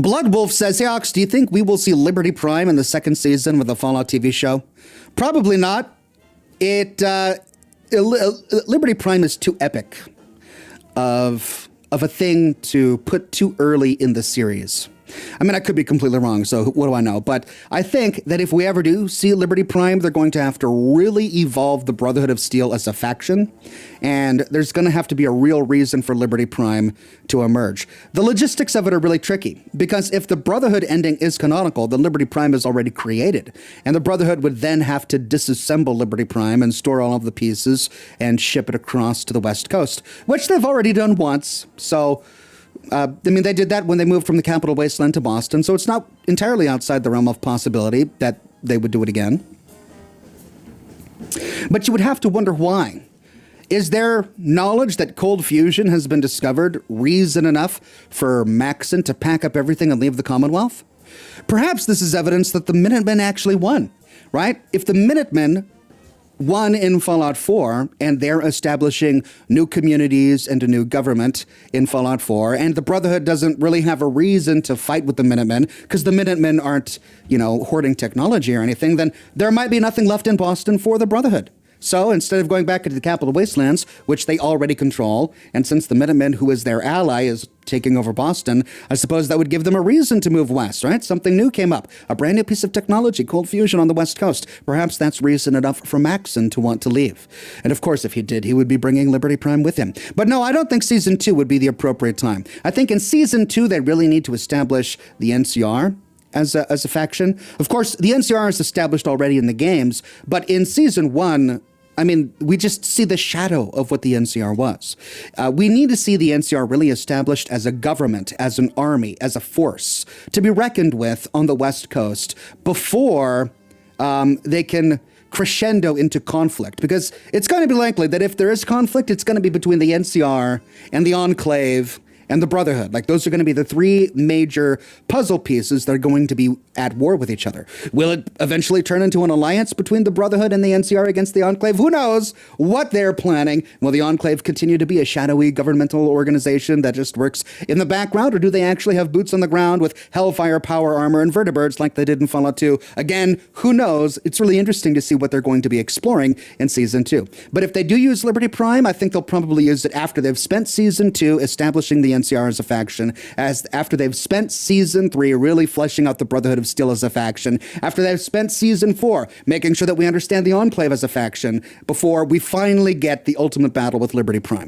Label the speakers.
Speaker 1: Blood Wolf says, hey, Ox, do you think we will see Liberty Prime in the second season with the Fallout TV show? Probably not. Liberty Prime is too epic of a thing to put too early in the series. I mean, I could be completely wrong, so what do I know? But I think that if we ever do see Liberty Prime, they're going to have to really evolve the Brotherhood of Steel as a faction, and there's going to have to be a real reason for Liberty Prime to emerge. The logistics of it are really tricky, because if the Brotherhood ending is canonical, then Liberty Prime is already created, and the Brotherhood would then have to disassemble Liberty Prime and store all of the pieces and ship it across to the West Coast, which they've already done once, so... I mean, they did that when they moved from the Capital Wasteland to Boston, so it's not entirely outside the realm of possibility that they would do it again. But you would have to wonder why. Is there knowledge that cold fusion has been discovered reason enough for Maxon to pack up everything and leave the Commonwealth? Perhaps this is evidence that the Minutemen actually won, right? If the Minutemen won in Fallout 4, and they're establishing new communities and a new government in Fallout 4, and the Brotherhood doesn't really have a reason to fight with the Minutemen, because the Minutemen aren't, hoarding technology or anything, then there might be nothing left in Boston for the Brotherhood. So instead of going back into the Capital Wastelands, which they already control, and since the Minutemen, who is their ally, is taking over Boston, I suppose that would give them a reason to move west, right? Something new came up. A brand new piece of technology, cold fusion on the West Coast. Perhaps that's reason enough for Maxon to want to leave. And of course, if he did, he would be bringing Liberty Prime with him. But no, I don't think Season 2 would be the appropriate time. I think in Season 2, they really need to establish the NCR as a faction. Of course, the NCR is established already in the games, but in Season 1, I mean, we just see the shadow of what the NCR was. We need to see the NCR really established as a government, as an army, as a force to be reckoned with on the West Coast before they can crescendo into conflict. Because it's going to be likely that if there is conflict, it's going to be between the NCR and the Enclave and the Brotherhood. Like, those are going to be the three major puzzle pieces that are going to be at war with each other. Will it eventually turn into an alliance between the Brotherhood and the NCR against the Enclave? Who knows what they're planning? Will the Enclave continue to be a shadowy governmental organization that just works in the background, or do they actually have boots on the ground with Hellfire power armor and vertibirds like they did in Fallout 2? Again, who knows? It's really interesting to see what they're going to be exploring in Season 2. But if they do use Liberty Prime, I think they'll probably use it after they've spent Season 2 establishing the NCR as a faction, after they've spent Season 3 really fleshing out the Brotherhood of Steel as a faction, after they've spent Season 4 making sure that we understand the Enclave as a faction, before we finally get the ultimate battle with Liberty Prime.